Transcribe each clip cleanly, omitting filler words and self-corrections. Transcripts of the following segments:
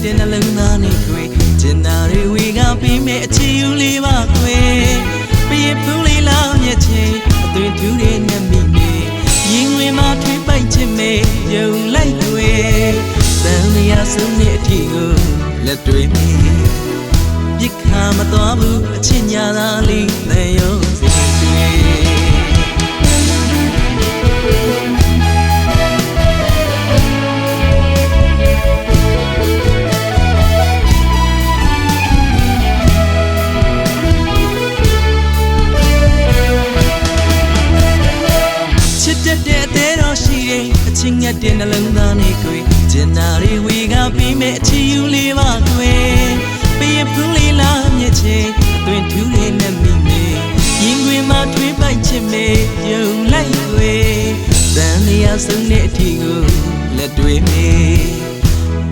တဲ့နှလုံးသားနဲ့တွေ့ကျင်နာတွေဝေကပေးမဲ့အချီယူလေးပါခွေပြေဖူးလေးလောင်းမြချင်းအသွင်ထူးတဲ့နှမိနဲ့ရင်ဝင်မှာထွေးပိုက်ချင်မဲ့ယုံလိုက်တွေ့တန်လျာဆုံးတဲ့အထီကိုလက်တွေ့မိပြစ်ခါမသွားဘူးအချစ်ညာသာလေးသေရုံစီတွေ့အချင်းငတ်တဲ့နှလုံးသားနဲ့တွေ့ကျင်နာတွေဝေကပေးမဲ့အချီယူလေးပါခွေပြေဖူးလေးလာမြစ်ချင်းအသွင်ထူးလေးနဲ့မိမေရင်ခွင်မှာထွေးပိုက်ချင်မေယုံလိုက်ခွေတန်လျာဆုံးတဲ့အထီကိုလက်တွေ့မေ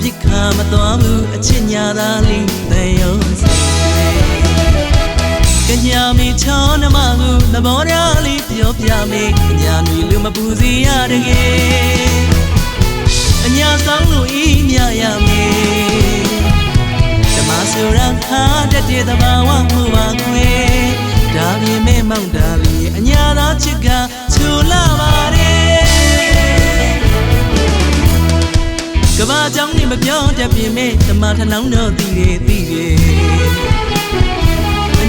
ပြစ်ခါမသွားဘူးအချစ်ညာသာလေးသေရုံစီကညာမီချောနမကူသဘောထားလေးပြောပြမေကညာတွေလူမပူစီရတကယ်အညာဆောင်လို့ဤမြရမေဓမ္မဆိုရခါတတဲ့သဘာဝမှုပါခွေဒါပြင်မဲ့မောင်တာလေးအညာသာချစ်ကချူလာပါတယ်ကဘာကြောင့်နေမပြောတတ်ပြင်မဲ့ဓမ္မထနောင်းတော့သိတယ်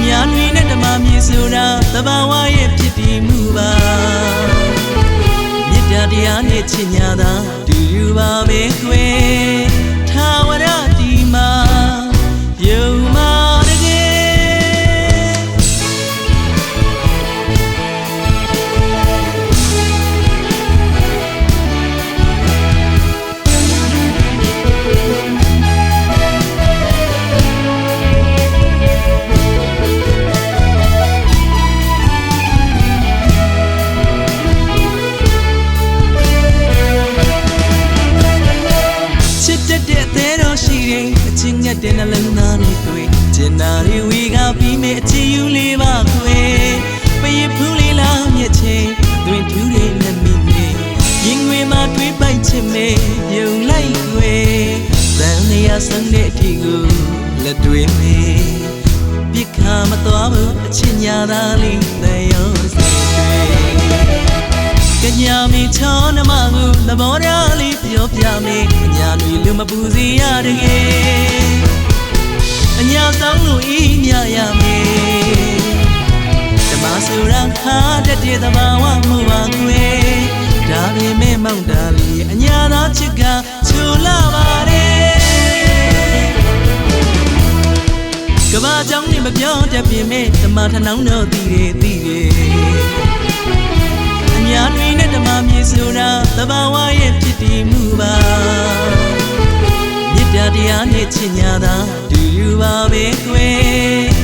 ညာနွေနဲ့ဓမ္မမြေဆိုတာသဘာဝရဲ့ဖြစ်တည်မှုပါမေတ္တာတရားနဲ့ချစ်ညာသာတူယူပါပဲခွေထာဝရဒီမှာယုံမာတကယ်အချင်းငတ်တဲ့နှလုံးသားနဲ့တွေ့ကျင်နာတွေဝေကပြီးမဲ့အချီယူလေးပါခွေပြေဖူးလေးလာမြစ်ချင်းတွင်ထူးတဲ့နှမိနဲ့ရင်ငွေမှာတွေးပိုက်ချင်မဲ့ယုံလိုက်ခွေတန်လျာဆုံးတဲ့အထီကိုလက်တွေ့မေပြစ်ခါမသွားဘူးအချစ်ညာသာလေးသေရုံစီကညာမီချောနမကူသဘောထားလေးပြောပြမေအညာတွေလူမပူစီရတကယ်အညာဆောင်လို့ဤမြရမေဓမ္မဆိုရခါတတဲ့သဘာဝမှုပါခွေဒါပြင်မဲ့မောင်တာလေးအညာသာချစ်ကချူလာပါတယ်ကဘာကြောင့်နေမပြောတတ်ပြင်မဲ့ဓမ္မထနောင်းတော့သိတယ်ညာတွင်နဲ့ဓမ္မမြေဆိုတာသဘာဝရဲ့ဖြစ်တည်မှုပါမေတ္တာတရားနဲ့ချစ်ညာသာတူယူပါပဲခွေ